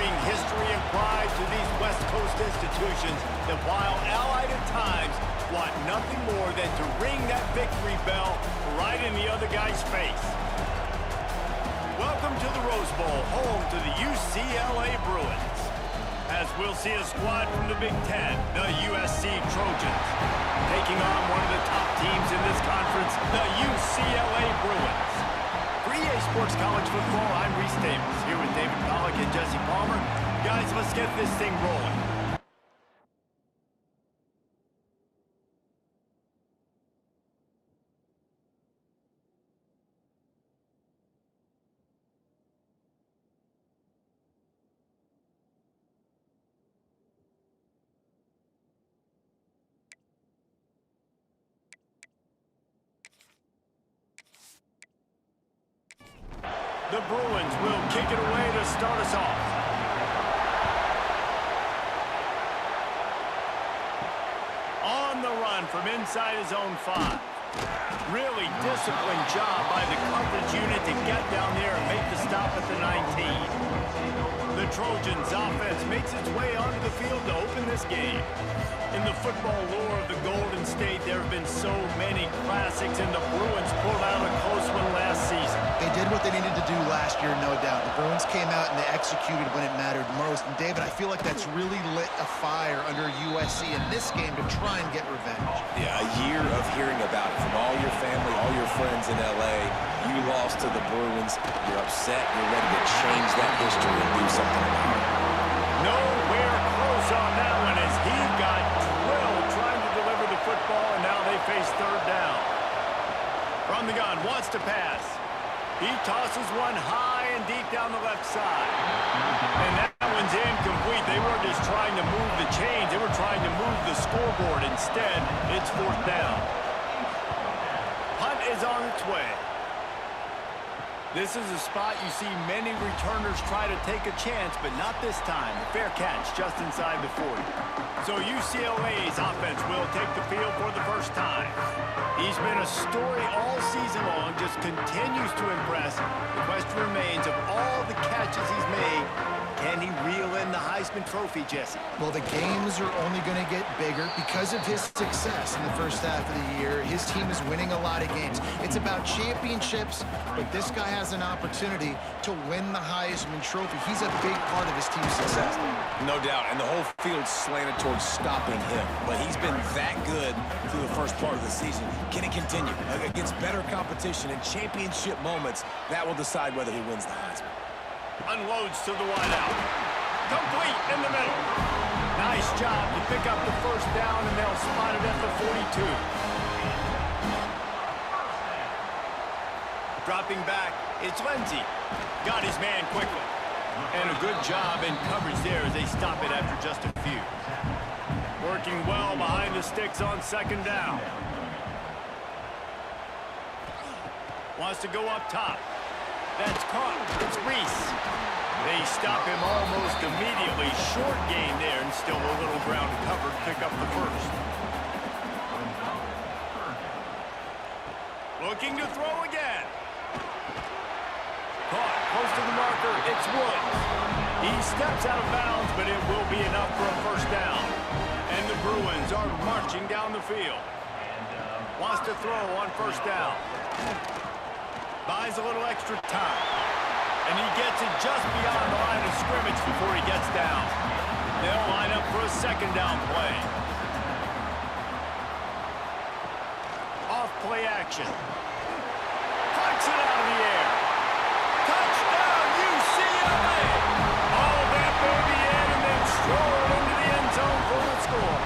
bring history and pride to these West Coast institutions that, while allied at times, want nothing more than to ring that victory bell right in the other guy's face. Welcome to the Rose Bowl, home to the UCLA Bruins. As we'll see a squad from the Big Ten, the USC Trojans, taking on one of the top teams in this conference, the UCLA Bruins. For EA Sports College Football, I'm Reese Davis, here with David Pollack and Jesse Palmer. Guys, let's get this thing rolling. The Bruins will kick it away to start us off. On the run from inside his own 5. Really disciplined job by the coverage unit to get down there and make the stop at the 19. The Trojans' offense makes its way onto the field to open this game. In the football lore of the Golden State, there have been so many classics, and the Bruins pulled out a close one last season. They did what they needed to do last year, no doubt. The Bruins came out and they executed when it mattered most. And, David, I feel like that's really lit a fire under USC in this game to try and get revenge. Yeah, a year of hearing about it from all your family, all your friends in L.A. You lost to the Bruins. You're upset. You're ready to change that history and do something about it. Nowhere close on that one as he got drilled trying to deliver the football, and now they face third down. From the gun, wants to pass. He tosses one high and deep down the left side. And that one's incomplete. They weren't just trying to move the chains. They were trying to move the scoreboard. Instead, it's fourth down. Punt is on its way. This is a spot you see many returners try to take a chance, but not this time. A fair catch just inside the 40. So UCLA's offense will take the field for the first time. He's been a story all season long, just continues to impress. The question remains, of all the catches he's made, can he reel in the Heisman Trophy, Jesse? Well, the games are only going to get bigger because of his success in the first half of the year. His team is winning a lot of games. It's about championships, but this guy has an opportunity to win the Heisman Trophy. He's a big part of his team's success. No doubt, and the whole field's slanted towards stopping him. But he's been that good through the first part of the season. Can he continue? Against better competition and championship moments, that will decide whether he wins the Heisman. Unloads to the wideout. Complete in the middle. Nice job to pick up the first down, and they'll spot it at the 42. Dropping back, it's Lindsey. Got his man quickly. And a good job in coverage there as they stop it after just a few. Working well behind the sticks on second down. Wants to go up top. That's caught. It's Reese. They stop him almost immediately. Short gain there, and still a little ground covered. Pick up the first. Looking to throw again. Caught close to the marker. It's Woods. He steps out of bounds, but it will be enough for a first down. And the Bruins are marching down the field. Wants to throw on first down. Buys a little extra time. And he gets it just beyond the line of scrimmage before he gets down. They'll line up for a second down play. Off play action. Flicks it out of the air. Touchdown, UCLA! All that baby in and then stroll it into the end zone for the score.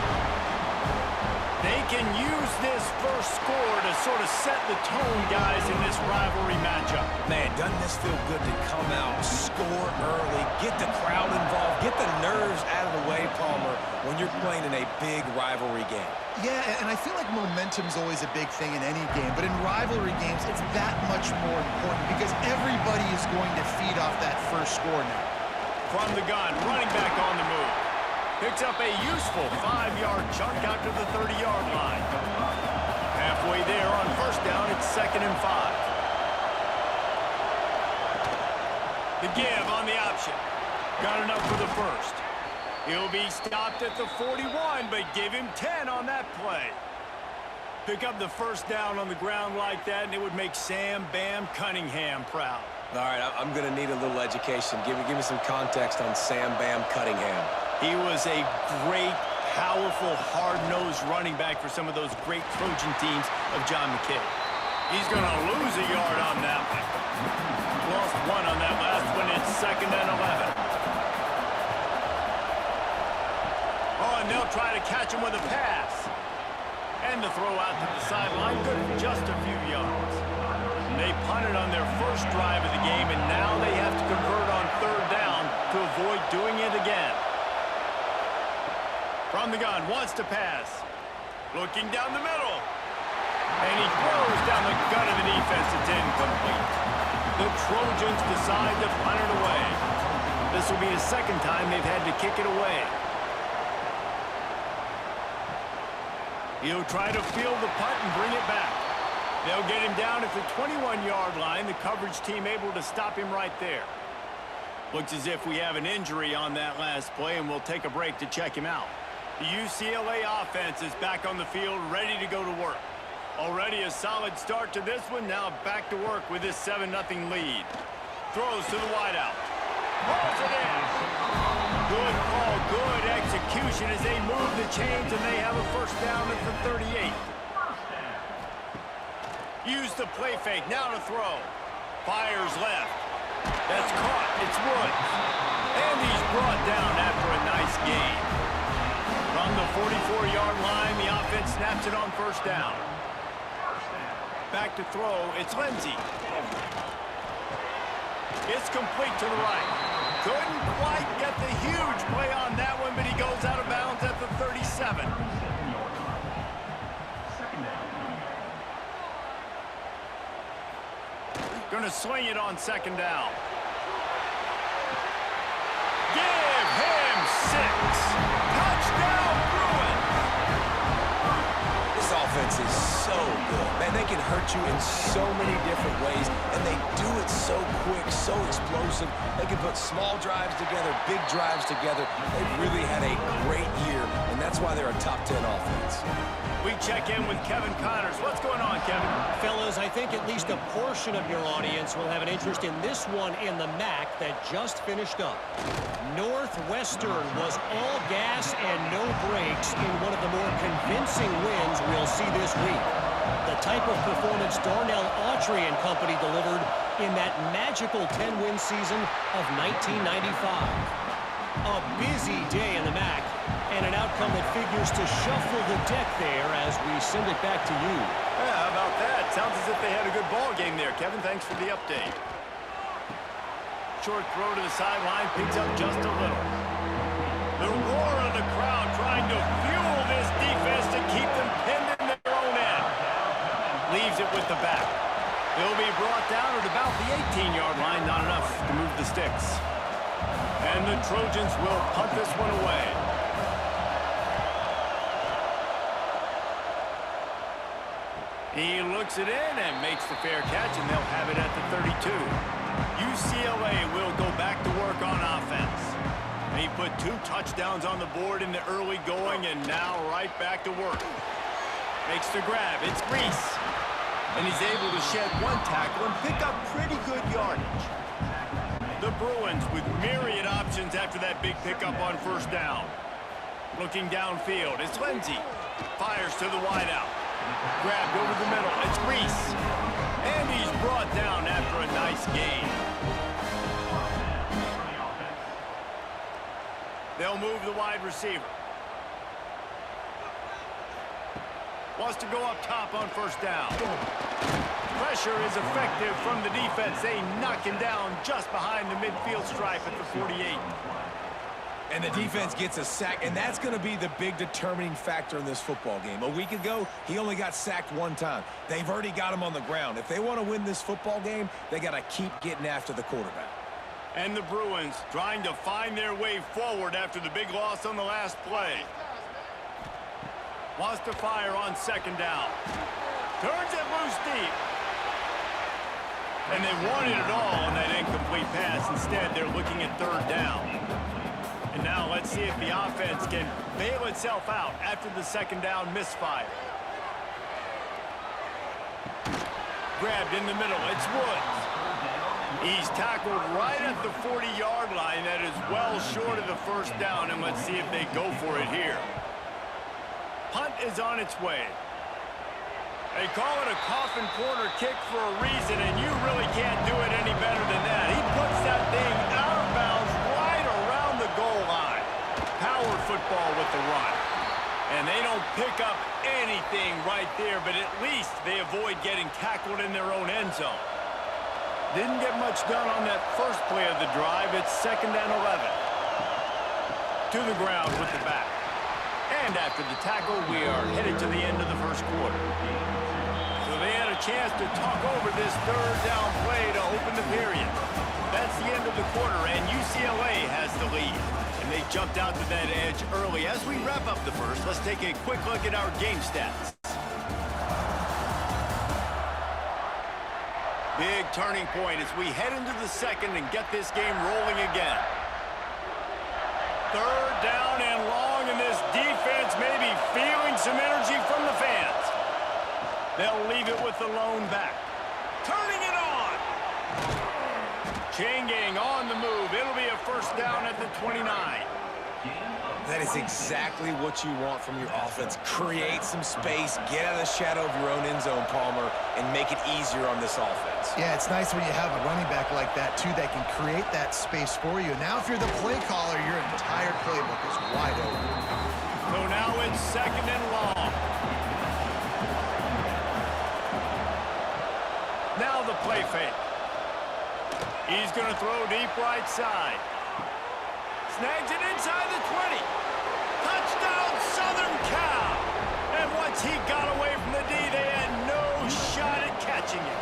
They can use this first score to sort of set the tone, guys, in this rivalry matchup. Man, doesn't this feel good to come out, score early, get the crowd involved, get the nerves out of the way, Palmer, when you're playing in a big rivalry game? Yeah, and I feel like momentum's always a big thing in any game, but in rivalry games, it's that much more important because everybody is going to feed off that first score now. From the gun, running back on the move. Picks up a useful 5-yard chunk out to the 30-yard line. Halfway there on first down, it's 2nd and 5. The give on the option. Got enough for the first. He'll be stopped at the 41, but give him 10 on that play. Pick up the first down on the ground like that, and it would make Sam Bam Cunningham proud. All right, I'm going to need a little education. Give me some context on Sam Bam Cunningham. He was a great, powerful, hard-nosed running back for some of those great Trojan teams of John McKay. He's going to lose a yard on that one. Lost one on that last one. It's 2nd and 11. Oh, and they'll try to catch him with a pass. And the throw out to the sideline, good for just a few yards. And they punted on their first drive of the game, and now they have to convert on 3rd down to avoid doing it again. From the gun, wants to pass. Looking down the middle. And he throws down the gut of the defense. It's incomplete. The Trojans decide to punt it away. This will be the 2nd time they've had to kick it away. He'll try to field the punt and bring it back. They'll get him down at the 21-yard line. The coverage team able to stop him right there. Looks as if we have an injury on that last play, and we'll take a break to check him out. The UCLA offense is back on the field, ready to go to work. Already a solid start to this one. Now back to work with this 7-0 lead. Throws to the wideout. Pulls it in. Good call, good execution as they move the chains, and they have a first down at the 38. Use the play fake. Now to throw. Fires left. That's caught. It's Woods. And he's brought down after a nice gain. From the 44-yard line, the offense snaps it on first down. Back to throw, it's Lindsey. It's complete to the right. Couldn't quite get the huge play on that one, but he goes out of bounds at the 37. Gonna swing it on 2nd down. Give him 6. Touchdown, Bruins. This offense is so good. Man, they can hurt you in so many different ways, and they do it so quick, so explosive. They can put small drives together, big drives together. They've really had a great year, and that's why they're a top 10 offense. We check in with Kevin Connors. What's going on, Kevin? Fellas, I think at least a portion of your audience will have an interest in this one in the MAC that just finished up. Northwestern was all gas and no brakes in one of the more convincing wins we'll see this week. The type of performance Darnell Autry and company delivered in that magical 10-win season of 1995. A busy day in the MAC, and an outcome that figures to shuffle the deck there as we send it back to you. Yeah, how about that? Sounds as if they had a good ball game there, Kevin. Thanks for the update. Short throw to the sideline, picks up just a little. The roar of the crowd trying to fuel this defense to keep them pinned in their own end. Leaves it with the back. They'll be brought down at about the 18-yard line. Not enough to move the sticks. And the Trojans will punt this one away. He looks it in and makes the fair catch, and they'll have it at the 32. UCLA will go back to work on offense. He put 2 touchdowns on the board in the early going, and now right back to work. Makes the grab. It's Reese. And he's able to shed 1 tackle and pick up pretty good yardage. The Bruins with myriad options after that big pickup on first down. Looking downfield, it's Lindsey. Fires to the wideout. Grabbed over the middle, it's Reese. And he's brought down after a nice gain. They'll move the wide receiver. Wants to go up top on first down. Pressure is effective from the defense. They knock him down just behind the midfield stripe at the 48. And the defense gets a sack, and that's going to be the big determining factor in this football game. A week ago, he only got sacked 1 time. They've already got him on the ground. If they want to win this football game, they got to keep getting after the quarterback. And the Bruins trying to find their way forward after the big loss on the last play. Wants to fire on second down. Turns it loose deep. And they wanted it all on that incomplete pass. Instead, they're looking at third down. And now let's see if the offense can bail itself out after the second down misfire. Grabbed in the middle. It's Woods. He's tackled right at the 40-yard line. That is well short of the first down. And let's see if they go for it here. Punt is on its way. They call it a coffin corner kick for a reason, and you really can't do it any better than that. He puts that thing out of bounds right around the goal line. Power football with the run. And they don't pick up anything right there, but at least they avoid getting tackled in their own end zone. Didn't get much done on that first play of the drive. It's 2nd and 11. To the ground with the back. And after the tackle, we are headed to the end of the first quarter. So they had a chance to talk over this third down play to open the period. That's the end of the quarter, and UCLA has the lead. And they jumped out to that edge early. As we wrap up the first, let's take a quick look at our game stats. Big turning point as we head into the second and get this game rolling again. Third down and long, and this defense may be feeling some energy from the fans. They'll leave it with the lone back. Turning it on. Chain gang on the move. It'll be a first down at the 29. That is exactly what you want from your offense. Create some space, get out of the shadow of your own end zone, Palmer, and make it easier on this offense. Yeah, it's nice when you have a running back like that, too, that can create that space for you. Now, if you're the play caller, your entire playbook is wide open. So now it's 2nd and long. Now the play fake. He's going to throw deep right side. Snags it inside the 20. Touchdown, Southern Cal. And once he got away from the D, they had no shot at catching it.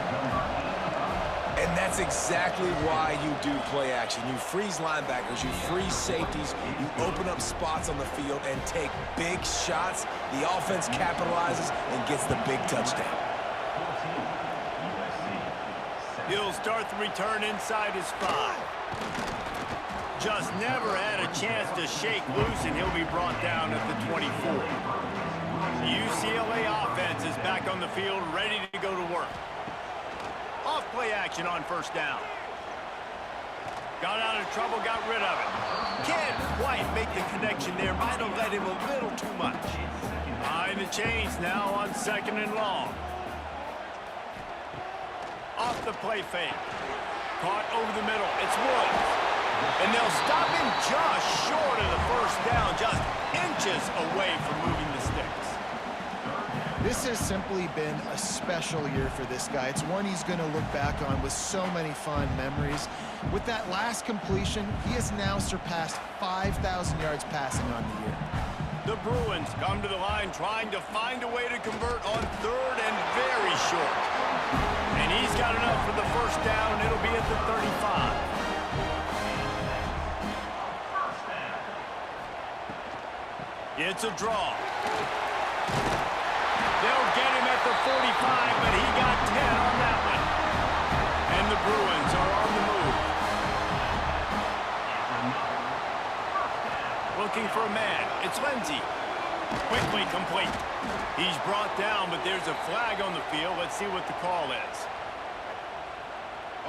And that's exactly why you do play action. You freeze linebackers, you freeze safeties, you open up spots on the field and take big shots. The offense capitalizes and gets the big touchdown. He'll start the return inside his 5. Just never had a chance to shake loose, and he'll be brought down at the 24. The UCLA offense is back on the field, ready to go to work. Off play action on first down. Got out of trouble, got rid of it. Can't quite make the connection there. Might have let him a little too much. Behind the chains now on 2nd and long. Off the play fake. Caught over the middle. It's Woods. And they'll stop him just short of the first down, just inches away from moving the sticks. This has simply been a special year for this guy. It's one he's going to look back on with so many fond memories. With that last completion, he has now surpassed 5,000 yards passing on the year. The Bruins come to the line trying to find a way to convert on 3rd and very short. And he's got enough for the first down. It'll be at the 35. It's a draw. They'll get him at the 45, but he got 10 on that one. And the Bruins are on the move. Looking for a man. It's Lindsey. Quickly complete. He's brought down, but there's a flag on the field. Let's see what the call is.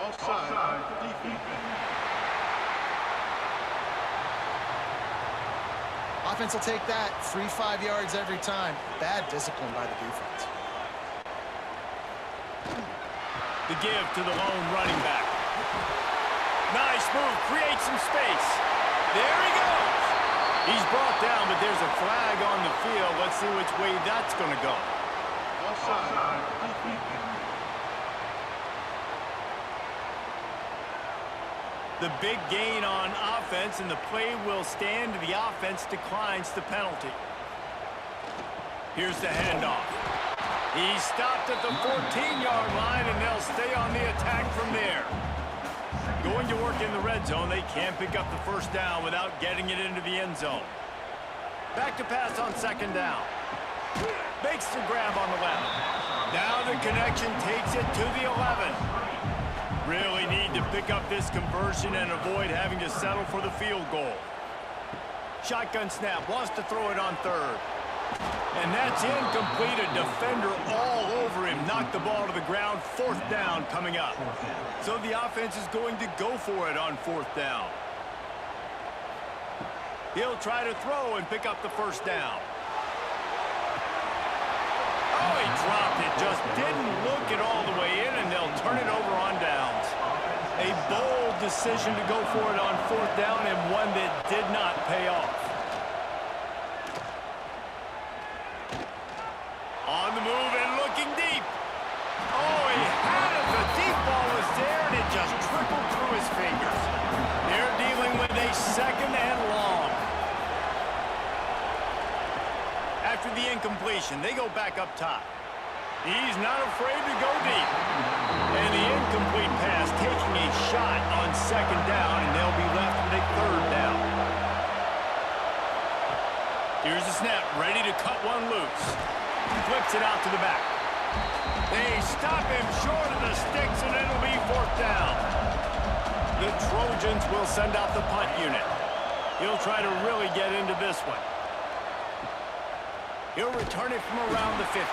Offside. Defense. Offense will take that. Free 5 yards every time. Bad discipline by the defense. The give to the lone running back. Nice move. Creates some space. There he goes. He's brought down, but there's a flag on the field. Let's see which way that's going to go. Offside. Defense. The big gain on offense, and the play will stand. The offense declines the penalty. Here's the handoff. He's stopped at the 14-yard line, and they'll stay on the attack from there. Going to work in the red zone, they can't pick up the first down without getting it into the end zone. Back to pass on 2nd down. Makes the grab on the left. Now the connection takes it to the 11. Really need to pick up this conversion and avoid having to settle for the field goal. Shotgun snap, wants to throw it on third. And that's incomplete. A defender all over him. Knocked the ball to the ground. Fourth down coming up. So the offense is going to go for it on fourth down. He'll try to throw and pick up the first down. Oh, he dropped it. Just didn't look it all the way in, and they'll turn it over on downs. A bold decision to go for it on fourth down, and one that did not pay off. On the move and looking deep. Oh, he had it. The deep ball was there, and it just trickled through his fingers. They're dealing with a second and long. After the incompletion, they go back up top. He's not afraid to go deep. And the incomplete pass taking a shot on second down, and they'll be left with a third down. Here's the snap, ready to cut one loose. Flips it out to the back. They stop him short of the sticks, and it'll be fourth down. The Trojans will send out the punt unit. He'll try to really get into this one. He'll return it from around the 50.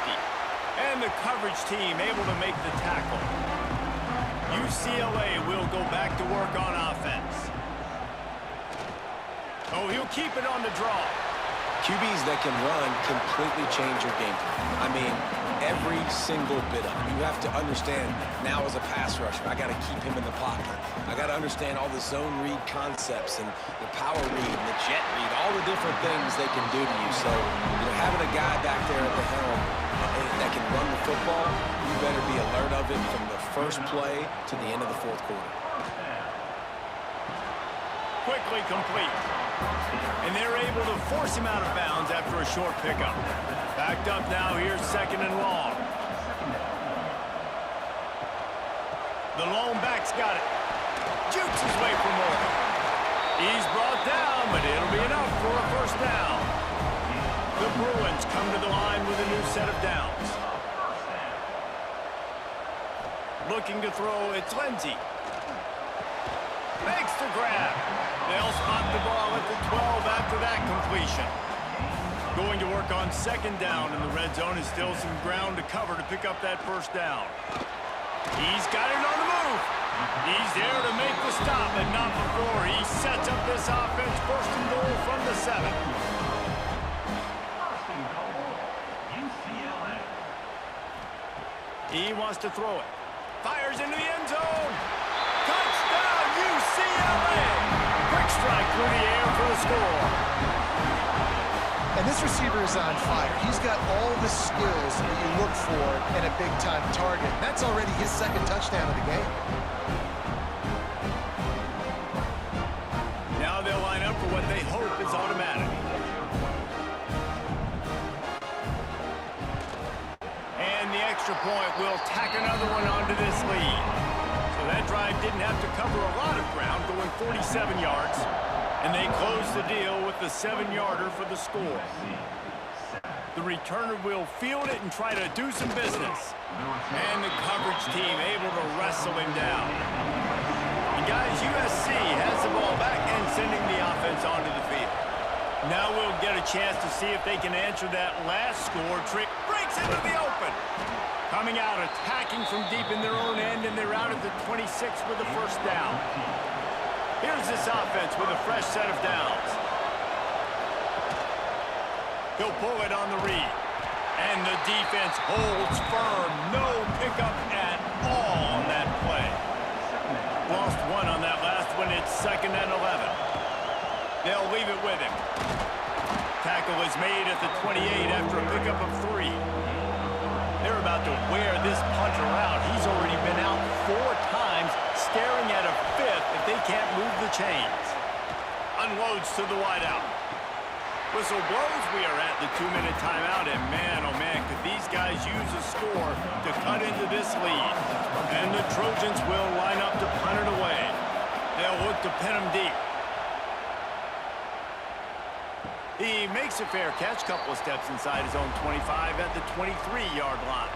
And the coverage team able to make the tackle. UCLA will go back to work on offense. Oh, he'll keep it on the draw. QBs that can run completely change your game plan. I mean, every single bit of it. You have to understand, now as a pass rusher, I got to keep him in the pocket. I got to understand all the zone read concepts and the power read and the jet read, all the different things they can do to you. So, having a guy back there at the helm that can run the football, you better be alert of it from the first play to the end of the fourth quarter. Quickly complete. And they're able to force him out of bounds after a short pickup. Backed up now, here's second and long. The lone back's got it. Jukes his way for more. He's brought down, but it'll be enough for a first down. The Bruins come to the line with a new set of downs. Looking to throw, it's Lindsey. Makes the grab. They'll spot the ball at the 12 after that completion. Going to work on second down in the red zone is still some ground to cover to pick up that first down. He's got it on the move. He's there to make the stop, but not before. He sets up this offense first and goal from the 7. He wants to throw it. Fires into the end zone. Touchdown, UCLA! Quick strike through the air for the score. And this receiver is on fire. He's got all the skills that you look for in a big-time target. That's already his second touchdown of the game. Now they'll line up for what they hope is automatic. And the extra point will tack another one onto this lead. So that drive didn't have to cover a lot of ground, going 47 yards. And they close the deal with the 7-yarder for the score. The returner will field it and try to do some business. And the coverage team able to wrestle him down. And guys, USC has the ball back and sending the offense onto the field. Now we'll get a chance to see if they can answer that last score trick. Breaks into the open. Coming out, attacking from deep in their own end, and they're out at the 26 with the first down. Here's this offense with a fresh set of downs. He'll pull it on the read. And the defense holds firm. No pickup at all on that play. Lost one on that last one. It's second and 11. They'll leave it with him. Tackle is made at the 28 after a pickup of 3. They're about to wear this punter out. He's already been out 4 times, staring at a 5th if they can't move the chains. Unloads to the wideout. Whistle blows. We are at the 2-minute timeout, and man, oh man, could these guys use a score to cut into this lead. And the Trojans will line up to punt it away. They'll look to pin him deep. He makes a fair catch, couple of steps inside his own 25 at the 23-yard line.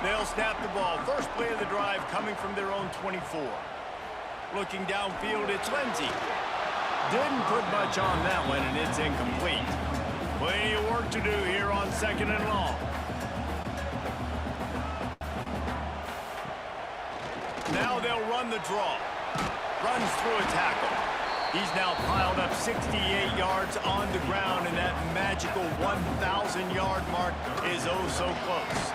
They'll snap the ball. First play of the drive coming from their own 24. Looking downfield, it's Lindsey. Didn't put much on that one, and it's incomplete. Plenty of work to do here on 2nd and long. Now they'll run the draw. Runs through a tackle. He's now piled up 68 yards on the ground, and that magical 1,000-yard mark is oh so close.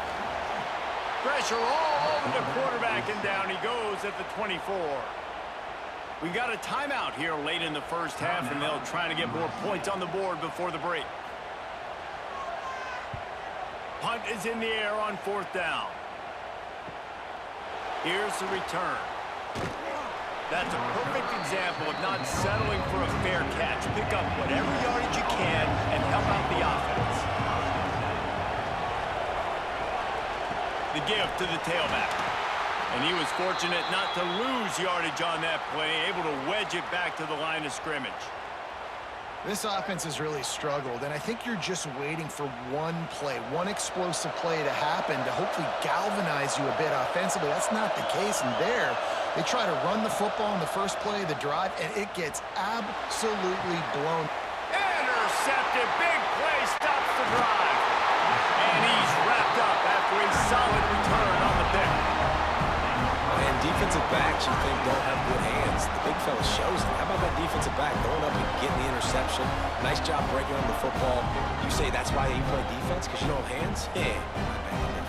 Pressure all over the quarterback, and down he goes at the 24. We got a timeout here late in the first half, and they'll try to get more points on the board before the break. Punt is in the air on 4th down. Here's the return. That's a perfect example of not settling for a fair catch. Pick up whatever yardage you can and help out the offense. The give to the tailback. And he was fortunate not to lose yardage on that play, able to wedge it back to the line of scrimmage. This offense has really struggled, and I think you're just waiting for one play, one explosive play to happen to hopefully galvanize you a bit offensively. That's not the case, and there they try to run the football in the first play of the drive, and it gets absolutely blown. Intercepted, big play, stops the drive. And he's wrapped up after a solid return on the pick. And defensive backs you think don't have good hands. The big fella shows it. How about that defensive back going up and getting the interception? Nice job breaking on the football. You say that's why you play defense, because you don't have hands? Yeah, my bad.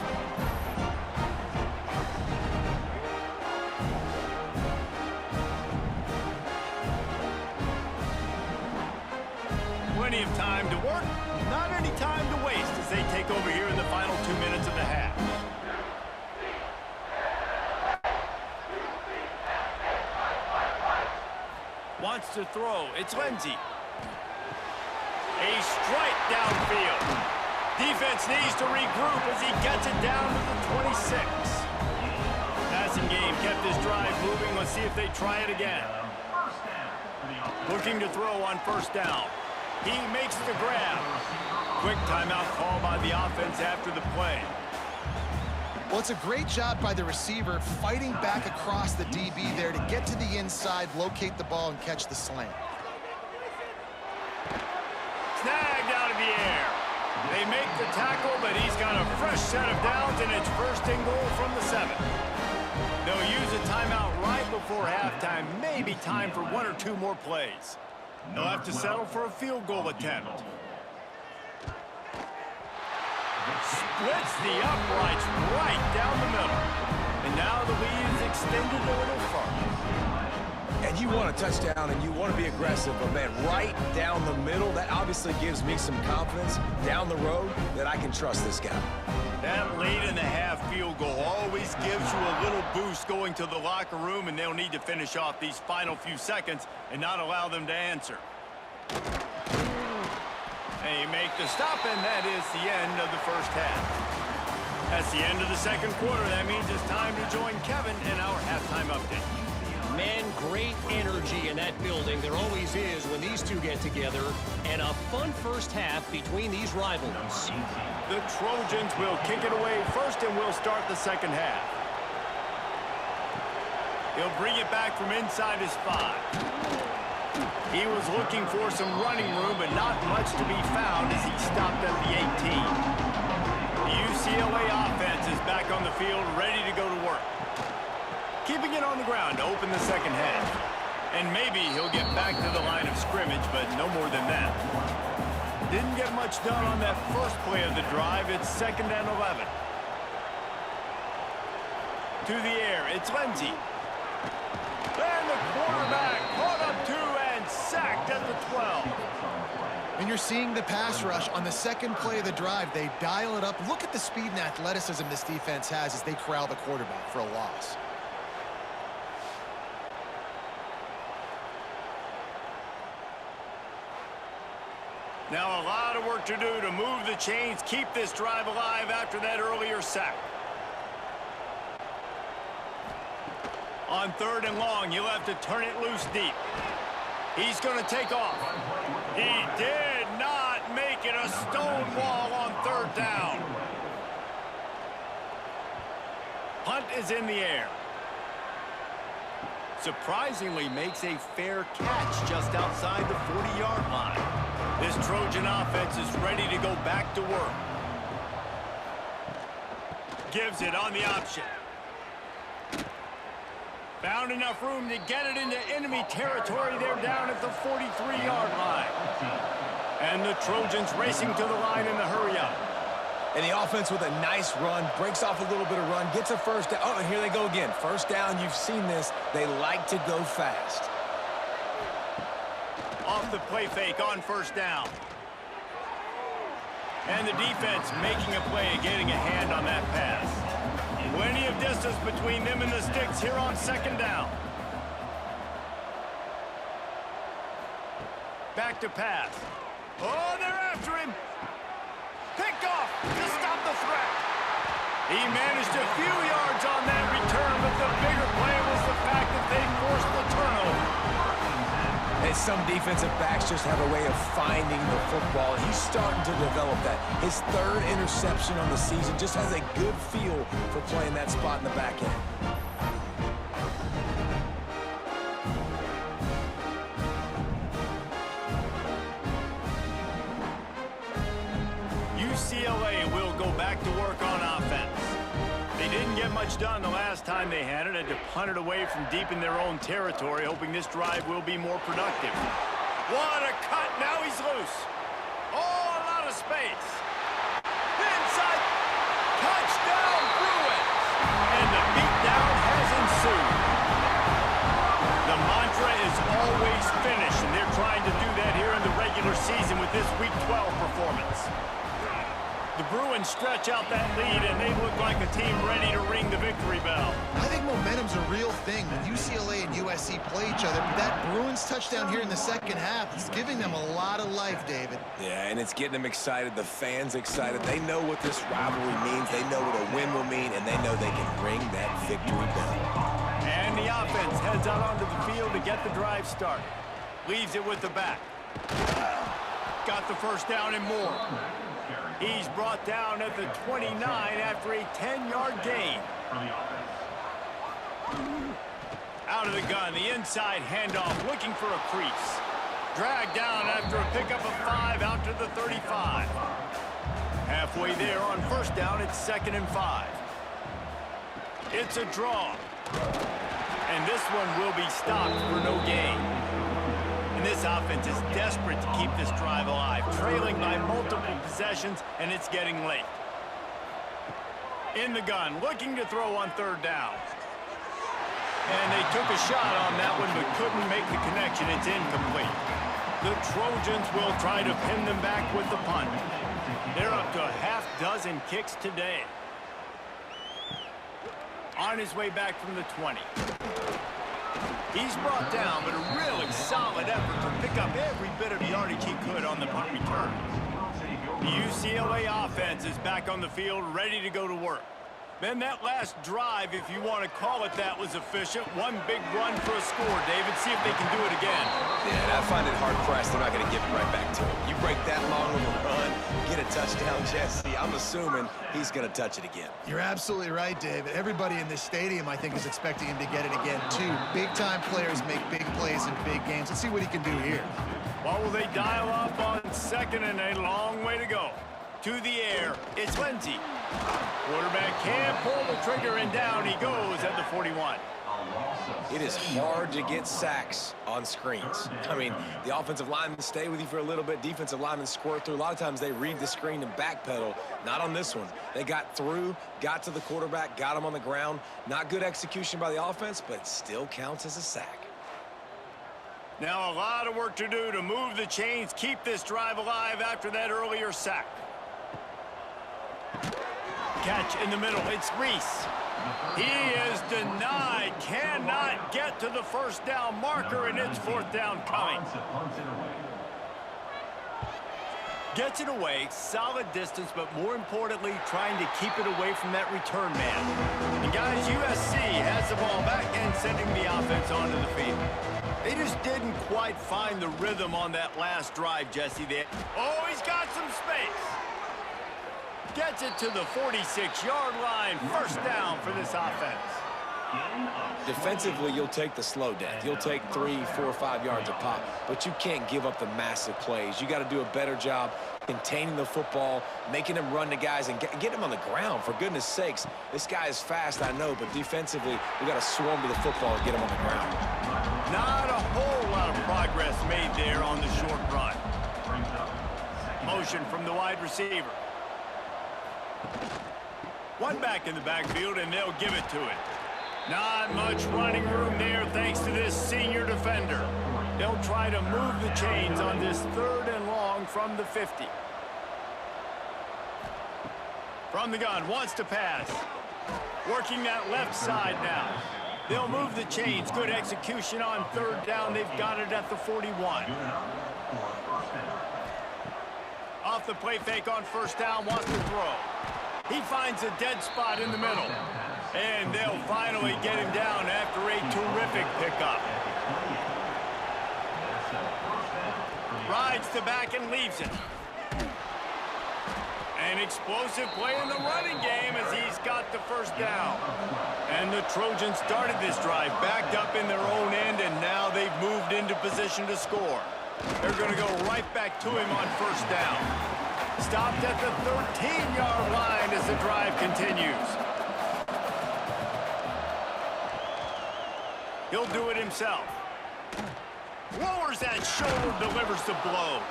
Plenty of time to work, not any time to waste as they take over here in the final 2 minutes of the half. Wants to throw. It's Lindsey. A strike downfield. Defense needs to regroup as he gets it down to the 26. Passing game kept this drive moving. Let's see if they try it again. Looking to throw on 1st down. He makes the grab. Quick timeout call by the offense after the play. Well, it's a great job by the receiver fighting back across the DB there to get to the inside, locate the ball, and catch the slant. Snagged out of the air. They make the tackle, but he's got a fresh set of downs, and it's 1st and goal from the 7. They'll use a timeout right before halftime. Maybe time for 1 or 2 more plays. They'll have to settle for a field goal attempt. Splits the uprights right down the middle. And now the lead is extended a little further. And you want a touchdown and you want to be aggressive, but man, right down the middle, that obviously gives me some confidence down the road that I can trust this guy. That late in the half field goal always gives you a little boost going to the locker room, and they'll need to finish off these final few seconds and not allow them to answer. They make the stop, and that is the end of the first half. That's the end of the 2nd quarter. That means it's time to join Kevin in our halftime update. Man, great energy in that building. There always is when these two get together. And a fun first half between these rivals. The Trojans will kick it away first, and we'll start the 2nd half. He'll bring it back from inside his 5. He was looking for some running room, but not much to be found as he stopped at the 18. The UCLA offense is back on the field, ready to go to work. Keeping it on the ground to open the 2nd half. And maybe he'll get back to the line of scrimmage, but no more than that. Didn't get much done on that first play of the drive. It's 2nd and 11. To the air, it's Lindsey. And the quarterback caught up 2 and sacked at the 12. And you're seeing the pass rush on the 2nd play of the drive. They dial it up. Look at the speed and athleticism this defense has as they corral the quarterback for a loss. Now a lot of work to do to move the chains, keep this drive alive after that earlier sack. On 3rd and long, you'll have to turn it loose deep. He's going to take off. He did not make it a stone wall on 3rd down. Punt is in the air. Surprisingly makes a fair catch just outside the 40-yard line. This Trojan offense is ready to go back to work. Gives it on the option. Found enough room to get it into enemy territory. They're down at the 43-yard line. And the Trojans racing to the line in the hurry-up. And the offense with a nice run, breaks off a little bit of run, gets a first down. Oh, and here they go again. First down, you've seen this. They like to go fast. Off the play fake on first down. And the defense making a play, getting a hand on that pass. Plenty of distance between them and the sticks here on second down. Back to pass. Oh, they're after him. Picked off to stop the threat. He managed a few yards on that return, but the bigger play was the fact that they forced the turnover. And some defensive backs just have a way of finding the football. He's starting to develop that. His third interception on the season, just has a good feel for playing that spot in the back end. UCLA will go back to work on offense. They didn't get much done the last time they had it. Had to punt it away from deep in their own territory, hoping this drive will be more productive. What a cut. Now he's loose. Oh, a lot of space. Inside. Touchdown, Bruins. And the beatdown has ensued. The mantra is always finish, and they're trying to do that here in the regular season with this Week 12 performance. The Bruins stretch out that lead, and they look like a team ready to ring the victory bell. I think momentum's a real thing when UCLA and USC play each other. But that Bruins touchdown here in the second half is giving them a lot of life, David. Yeah, and it's getting them excited, the fans excited. They know what this rivalry means. They know what a win will mean, and they know they can ring that victory bell. And the offense heads out onto the field to get the drive started. Leaves it with the back. Got the first down and more. He's brought down at the 29 after a 10-yard gain. Out of the gun, the inside handoff, looking for a crease. Dragged down after a pickup of 5 out to the 35. Halfway there on first down, it's 2nd and 5. It's a draw. And this one will be stopped for no gain. And this offense is desperate to keep this drive alive, trailing by multiple possessions, and it's getting late. In the gun, looking to throw on third down. And they took a shot on that one, but couldn't make the connection. It's incomplete. The Trojans will try to pin them back with the punt. They're up to a half dozen kicks today. On his way back from the 20. He's brought down, but a really solid effort to pick up every bit of yardage he could on the punt return. The UCLA offense is back on the field, ready to go to work. Then that last drive, if you want to call it that, was efficient. One big run for a score, David. See if they can do it again. Yeah, and I find it hard-pressed they're not going to give it right back to him. You break that long of a run, get a touchdown, Jesse. I'm assuming he's going to touch it again. You're absolutely right, David. Everybody in this stadium, I think, is expecting him to get it again, too. Big-time players make big plays in big games. Let's see what he can do here. What will they dial up on second and a long way to go? To the air, it's Lindsey. Quarterback can't pull the trigger, and down he goes at the 41. It is hard to get sacks on screens. I mean, the offensive linemen stay with you for a little bit. Defensive linemen squirt through. A lot of times they read the screen and backpedal. Not on this one. They got through, got to the quarterback, got him on the ground. Not good execution by the offense, but it still counts as a sack. Now a lot of work to do to move the chains, keep this drive alive after that earlier sack. Catch in the middle. It's Reese. He is denied. Cannot get to the first down marker, and it's fourth down coming. Gets it away. Solid distance, but more importantly, trying to keep it away from that return man. And guys, USC has the ball back and sending the offense onto the field. They just didn't quite find the rhythm on that last drive, Jesse. Oh, he's got some space. Gets it to the 46-yard line. First down for this offense. Defensively, you'll take the slow death. You'll take 3, 4, 5 yards a pop, but you can't give up the massive plays. You got to do a better job containing the football, making them run to guys, and get them on the ground. For goodness sakes, this guy is fast, I know, but defensively, we got to swarm to the football and get him on the ground. Not a whole lot of progress made there on the short run. Motion from the wide receiver. One back in the backfield, and they'll give it to it. Not much running room there thanks to this senior defender. They'll try to move the chains on this 3rd and long from the 50. From the gun, wants to pass. Working that left side now. They'll move the chains. Good execution on 3rd down. They've got it at the 41. Off the play fake on 1st down, wants to throw. He finds a dead spot in the middle. And they'll finally get him down after a terrific pickup. Rides to back and leaves it. An explosive play in the running game as he's got the 1st down. And the Trojans started this drive backed up in their own end, and now they've moved into position to score. They're going to go right back to him on 1st down. Stopped at the 13-yard line as the drive continues. He'll do it himself. Lowers that shoulder, delivers the blow.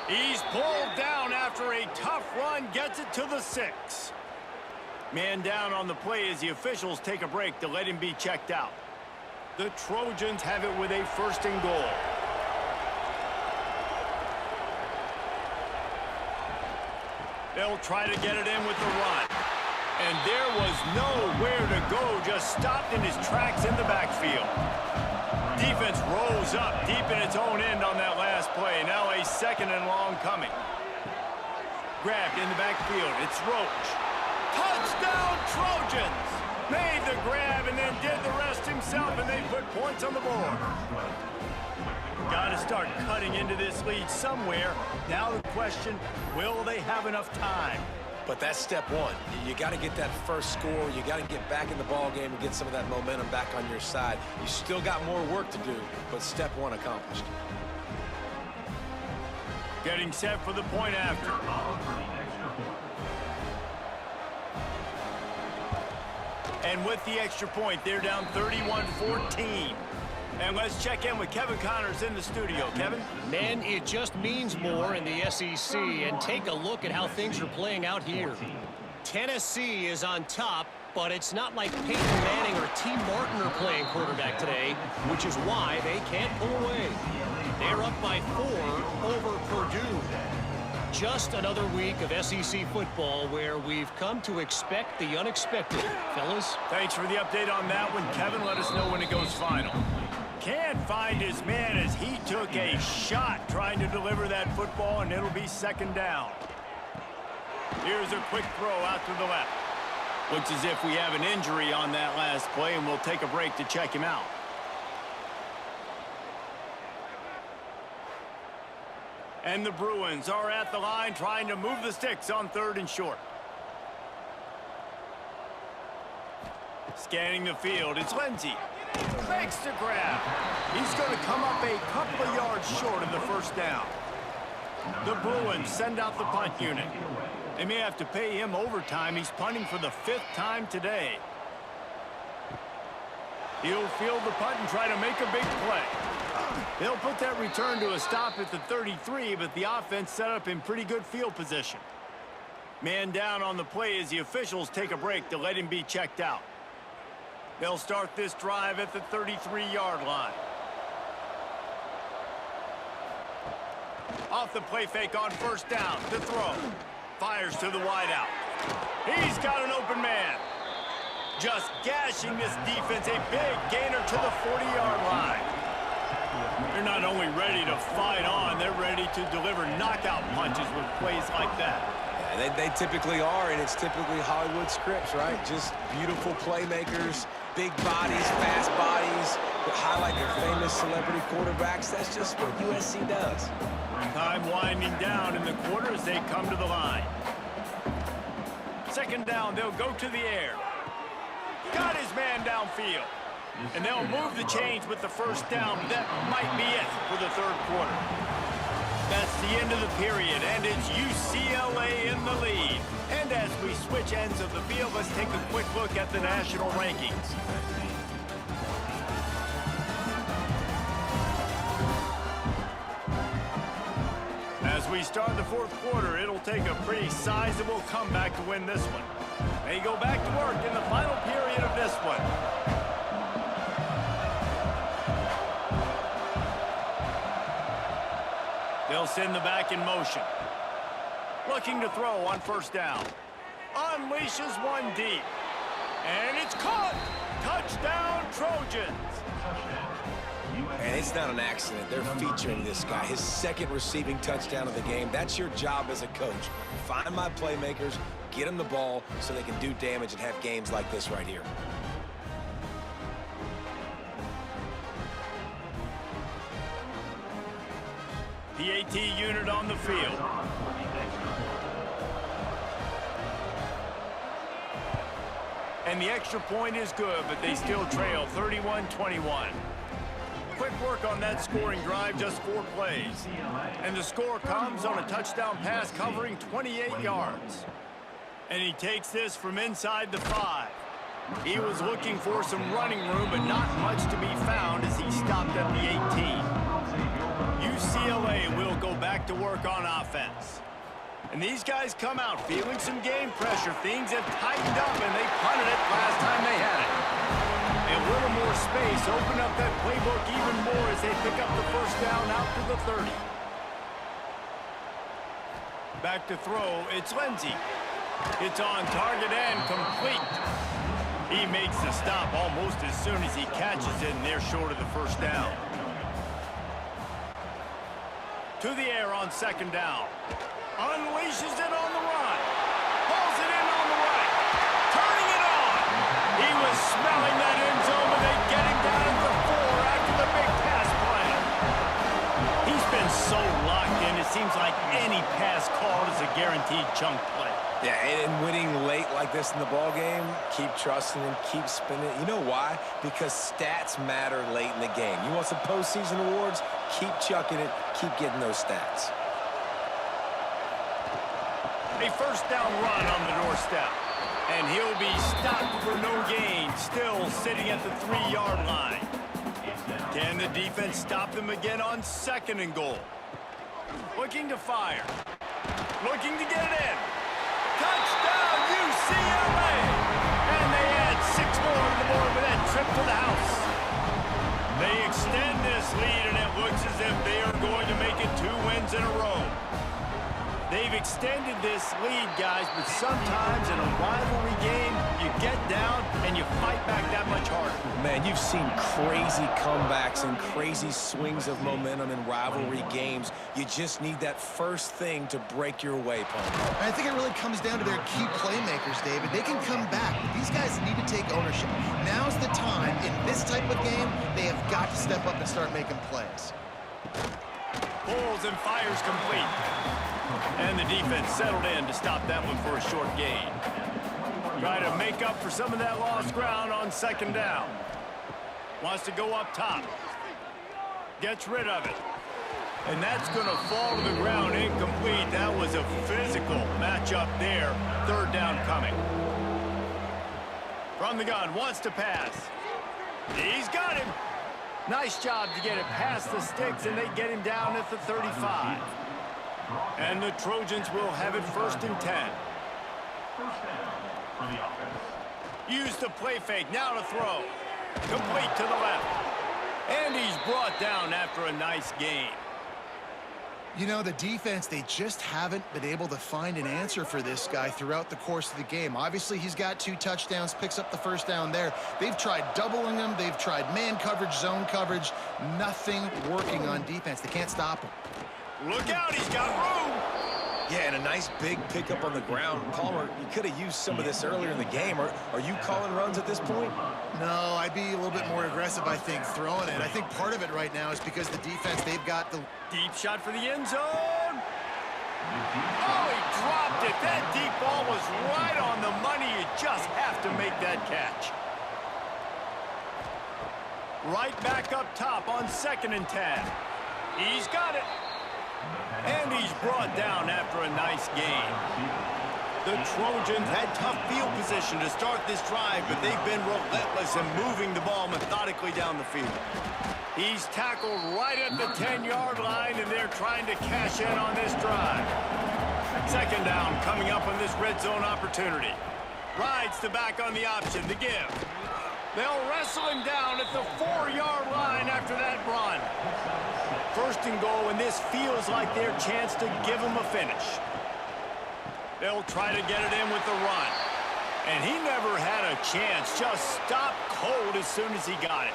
He's pulled down after a tough run, gets it to the 6. Man down on the play as the officials take a break to let him be checked out. The Trojans have it with a 1st and goal. They'll try to get it in with the run. And there was nowhere to go, just stopped in his tracks in the backfield. Defense rose up deep in its own end on that last play. Now a 2nd and long coming. Grabbed in the backfield. It's Roach. Touchdown, Trojans! Made the grab and then did the rest himself, and they put points on the board. Got to start cutting into this lead somewhere. Now the question, will they have enough time? But that's step one. You got to get that first score. You got to get back in the ball game and get some of that momentum back on your side. You still got more work to do, but step one accomplished. Getting set for the point after. And with the extra point, they're down 31-14. And let's check in with Kevin Connors in the studio. Kevin? Men, it just means more in the SEC, and take a look at how things are playing out here. Tennessee is on top, but it's not like Peyton Manning or T. Martin are playing quarterback today, which is why they can't pull away. They're up by 4 over Purdue. Just another week of SEC football where we've come to expect the unexpected. Fellas? Thanks for the update on that one, Kevin. Let us know when it goes final. Can't find his man as he took a shot trying to deliver that football, and it'll be 2nd down. Here's a quick throw out to the left. Looks as if we have an injury on that last play, and we'll take a break to check him out. And the Bruins are at the line trying to move the sticks on 3rd and short. Scanning the field, it's Lindsey. Fakes to grab. He's going to come up a couple of yards short of the 1st down. The Bruins send out the punt unit. They may have to pay him overtime. He's punting for the 5th time today. He'll field the punt and try to make a big play. They'll put that return to a stop at the 33, but the offense set up in pretty good field position. Man down on the play as the officials take a break to let him be checked out. They'll start this drive at the 33-yard line. Off the play fake on 1st down to throw. Fires to the wideout. He's got an open man. Just gashing this defense. A big gainer to the 40-yard line. They're not only ready to fight on, they're ready to deliver knockout punches with plays like that. Yeah, they typically are, and it's typically Hollywood scripts, right? Just beautiful playmakers, big bodies, fast bodies, that highlight their famous celebrity quarterbacks. That's just what USC does. Time winding down in the quarter as they come to the line. second down, they'll go to the air. Got his man downfield. And they'll move the chains with the first down. That might be it for the third quarter. That's the end of the period, and it's UCLA in the lead. And as we switch ends of the field, let's take a quick look at the national rankings. As we start the fourth quarter, it'll take a pretty sizable comeback to win this one. They go back to work in the final period of this one. They'll send the back in motion. Looking to throw on first down. Unleashes one deep. And it's caught! Touchdown, Trojans! And it's not an accident. They're featuring this guy. His second receiving touchdown of the game. That's your job as a coach. Find my playmakers, get them the ball so they can do damage and have games like this right here. PAT unit on the field. And the extra point is good, but they still trail 31-21. Quick work on that scoring drive, just 4 plays. And the score comes on a touchdown pass covering 28 yards. And he takes this from inside the 5. He was looking for some running room, but not much to be found as he stopped at the 18. UCLA will go back to work on offense. And these guys come out feeling some game pressure. Things have tightened up, and they punted it last time they had it. A little more space, open up that playbook even more as they pick up the first down out to the 30. Back to throw, it's Lindsey. It's on target and complete. He makes the stop almost as soon as he catches it, and they're short of the first down. To the air on second down. Unleashes it on the run. Pulls it in on the right. Turning it on. He was smelling that end zone, but they get him down at the 4 after the big pass play. He's been so locked in, it seems like any pass called is a guaranteed chunk play. Yeah, and winning late like this in the ball game, keep trusting him, keep spinning. You know why? Because stats matter late in the game. You want some postseason awards? Keep chucking it, keep getting those stats. A first down run on the doorstep. And he'll be stopped for no gain, still sitting at the 3-yard line. Can the defense stop them again on second and goal? Looking to fire. Looking to get it in. Touchdown, UCLA! And they add 6 more to the board with that trip to the house. They extend this lead, and it looks as if they are going to make it 2 wins in a row. They've extended this lead, guys, but sometimes in a rivalry game, you get down and you fight back that much harder. Man, you've seen crazy comebacks and crazy swings of momentum in rivalry games. You just need that first thing to break your way, Paul. I think it really comes down to their key playmakers, David. They can come back, but these guys need to take ownership. Now's the time. In this type of game, they have got to step up and start making plays. Pulls and fires complete. And the defense settled in to stop that one for a short gain. Try to make up for some of that lost ground on second down. Wants to go up top. Gets rid of it. And that's going to fall to the ground incomplete. That was a physical matchup there. Third down coming. From the gun, wants to pass. He's got him. Nice job to get it past the sticks, and they get him down at the 35. And the Trojans will have it 1st and 10. First down for the offense. Use the play fake, now to throw. Complete to the left. And he's brought down after a nice gain. You know, the defense, they just haven't been able to find an answer for this guy throughout the course of the game. Obviously, he's got 2 touchdowns, picks up the first down there. They've tried doubling him. They've tried man coverage, zone coverage. Nothing working on defense. They can't stop him. Look out, he's got room. Yeah, and a nice big pickup on the ground. Palmer, you could have used some of this earlier in the game. Are you calling runs at this point? No, I'd be a little bit more aggressive, I think, throwing it. I think part of it right now is because the defense, they've got the... Deep shot for the end zone. Oh, he dropped it. That deep ball was right on the just have to make that catch. Right back up top on 2nd and 10. He's got it. And he's brought down after a nice gain. The Trojans had tough field position to start this drive, but they've been relentless in moving the ball methodically down the field. He's tackled right at the 10-yard line, and they're trying to cash in on this drive. 2nd down coming up on this red zone opportunity. Rides the back on the option to give. They'll wrestle him down at the 4-yard line after that run. 1st and goal, and this feels like their chance to give him a finish. They'll try to get it in with the run. And he never had a chance. Just stopped cold as soon as he got it.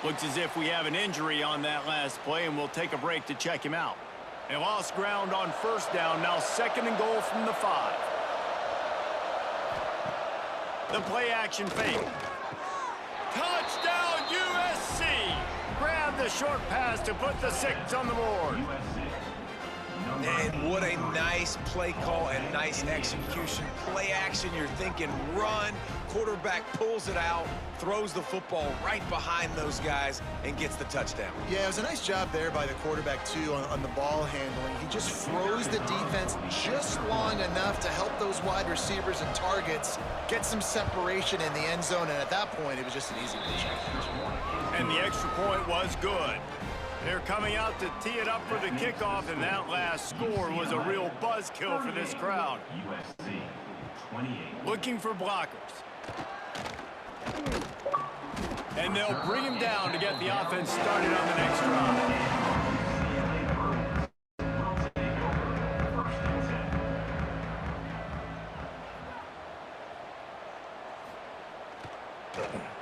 Looks as if we have an injury on that last play, and we'll take a break to check him out. They lost ground on 1st down. Now 2nd and goal from the 5. The play action fake. Touchdown, USC! Grab the short pass to put the 6 on the board. And what a nice play call and nice execution. Play action, you're thinking run. Quarterback pulls it out, throws the football right behind those guys, and gets the touchdown. Yeah, it was a nice job there by the quarterback, too, on the ball handling. He just froze the defense just long enough to help those wide receivers and targets get some separation in the end zone, and at that point, it was just an easy pitch. And the extra point was good. They're coming out to tee it up for the kickoff, and that last score was a real buzzkill for this crowd. USC 28. Looking for blockers. And they'll bring him down to get the offense started on the next drive.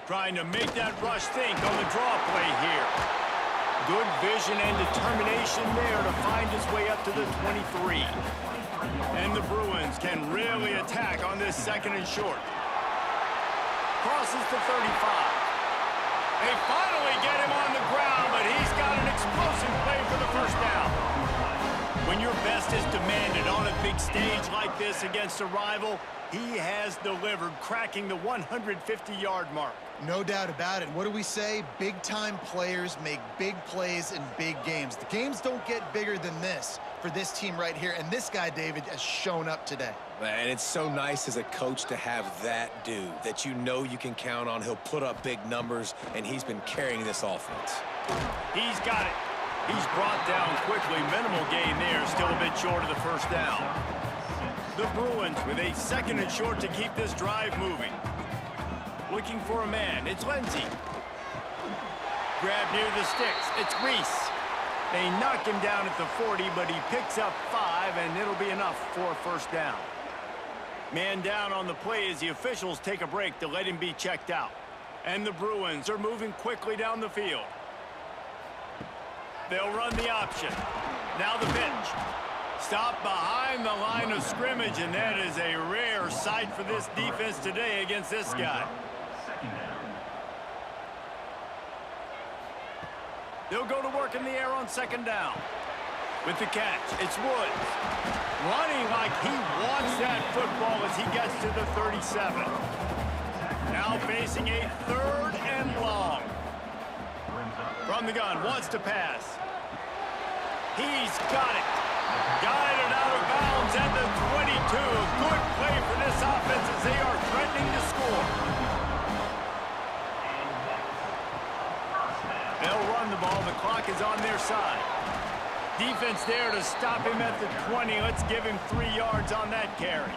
Trying to make that rush think on the draw play here. Good vision and determination there to find his way up to the 23. And the Bruins can really attack on this 2nd and short. Crosses the 35. They finally get him on the ground, but he's got an explosive play for the 1st down. When your best is demanded on a big stage like this against a rival, he has delivered, cracking the 150-yard mark. No doubt about it. What do we say? Big-time players make big plays in big games. The games don't get bigger than this for this team right here, and this guy, David, has shown up today. And it's so nice as a coach to have that dude that you know you can count on. He'll put up big numbers, and he's been carrying this offense. He's got it. He's brought down quickly. Minimal gain there, still a bit short of the 1st down. The Bruins with a 2nd and short to keep this drive moving. Looking for a man. It's Lindsey. Grab near the sticks. It's Reese. They knock him down at the 40, but he picks up 5, and it'll be enough for a 1st down. Man down on the play as the officials take a break to let him be checked out. And the Bruins are moving quickly down the field. They'll run the option. Now the pitch. Stop behind the line of scrimmage, and that is a rare sight for this defense today against this guy. They'll go to work in the air on 2nd down. With the catch, it's Woods. Running like he wants that football as he gets to the 37. Now facing a 3rd and long. From the gun, wants to pass. He's got it. Guided out of bounds at the 22. Good play for this offense as they are threatening to score. They'll run the ball. The clock is on their side. Defense there to stop him at the 20. Let's give him 3 yards on that carry.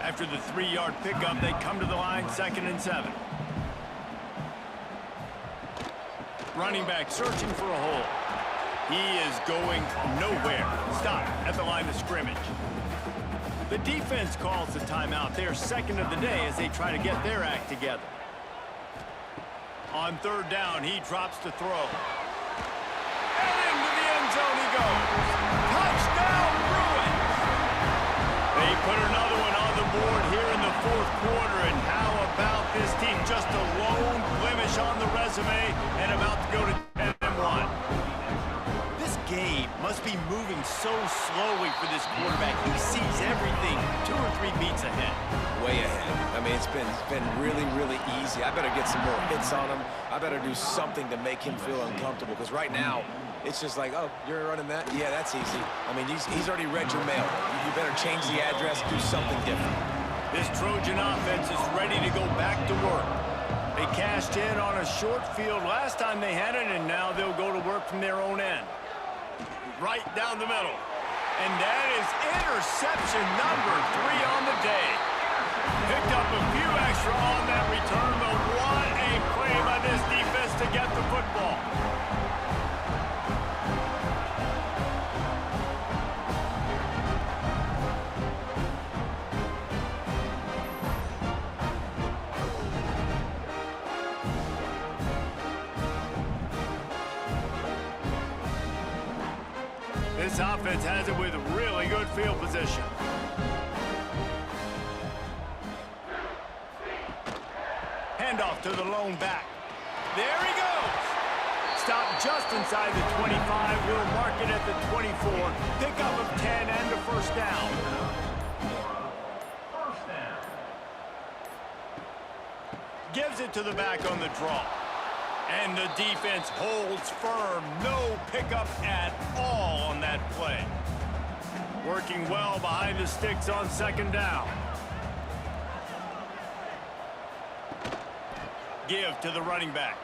After the 3-yard pickup, they come to the line, 2nd and 7. Running back searching for a hole. He is going nowhere. Stop at the line of scrimmage. The defense calls the timeout. They're 2nd of the day as they try to get their act together. On 3rd down, he drops to throw. And into the end zone he goes. Touchdown, Bruins! They put another one on the board here in the 4th quarter, and how about this team? Just a lone blemish on the resume and about to go to 10-1. This game must be moving so slowly for this quarterback. He sees everything 2 or 3 beats ahead. way ahead. I mean, it's been really, really easy. I better get some more hits on him. I better do something to make him feel uncomfortable, because right now, it's just like, oh, you're running that? Yeah, that's easy. I mean, he's already read your mail. You better change the address, do something different. This Trojan offense is ready to go back to work. They cashed in on a short field last time they had it, and now they'll go to work from their own end. Right down the middle. And that is interception number 3 on the day. Picked up a few extra on that return, but what a play by this defense to get the football. This offense has it with really good field position. Handoff to the lone back. There he goes. Stop just inside the 25. We'll mark it at the 24. Pickup of 10 and a first down. Gives it to the back on the draw. And the defense holds firm. No pickup at all on that play. Working well behind the sticks on second down. Give to the running back.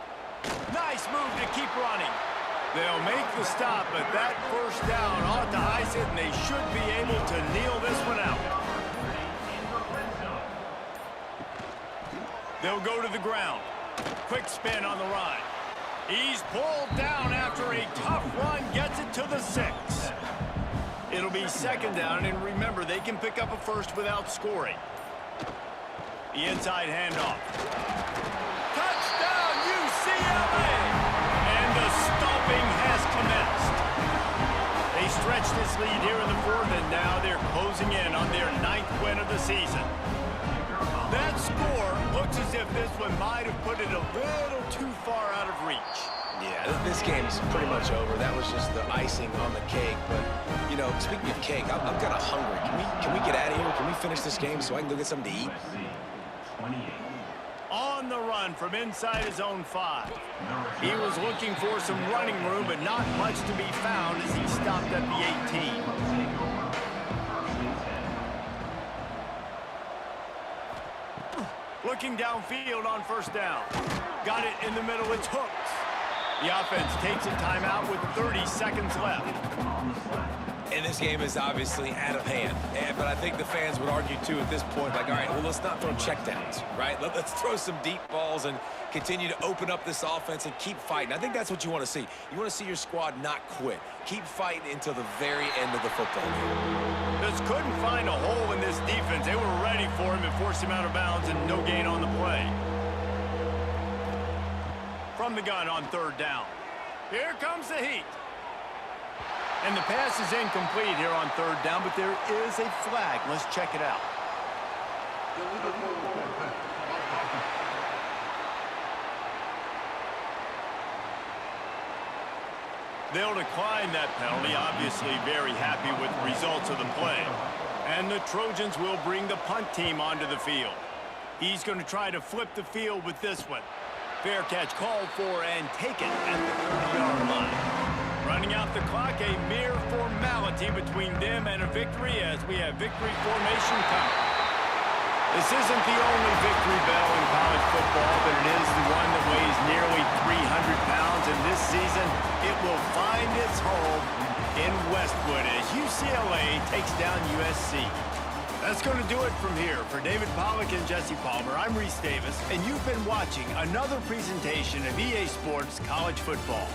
Nice move to keep running. They'll make the stop, but that first down ought to ice it, and they should be able to kneel this one out. They'll go to the ground. Quick spin on the run. He's pulled down after a tough run, gets it to the 6. It'll be second down, and remember, they can pick up a first without scoring. The inside handoff. Touchdown, UCLA! And the stomping has commenced. They stretch this lead here in the 4th, and now they're closing in on their 9th win of the season. That score looks as if this one might have put it a little too far out of reach. Yeah, this game's pretty much over. That was just the icing on the cake. But, you know, speaking of cake, I'm kind of hungry. Can we get out of here? Can we finish this game so I can go get something to eat? On the run from inside his own 5. He was looking for some running room, but not much to be found as he stopped at the 18. Looking downfield on first down. Got it in the middle, it's hooked. The offense takes a timeout with 30 seconds left. And this game is obviously out of hand. But I think the fans would argue, too, at this point, like, all right, well, let's not throw checkdowns, right? Let's throw some deep balls and continue to open up this offense and keep fighting. I think that's what you want to see. You want to see your squad not quit. Keep fighting until the very end of the football game. Just couldn't find a hole in this defense. They were ready for him and forced him out of bounds, and no gain on the play. From the gun on third down. Here comes the heat. And the pass is incomplete here on third down, but there is a flag. Let's check it out. They'll decline that penalty, obviously very happy with the results of the play. And the Trojans will bring the punt team onto the field. He's going to try to flip the field with this one. Fair catch called for and taken at the 30-yard line. Running out the clock, a mere formality between them and a victory as we have victory formation coming. This isn't the only victory bell in college football, but it is the one that weighs nearly 300 pounds, and this season it will find its home in Westwood as UCLA takes down USC. That's going to do it from here. For David Pollack and Jesse Palmer, I'm Reese Davis, and you've been watching another presentation of EA Sports College Football.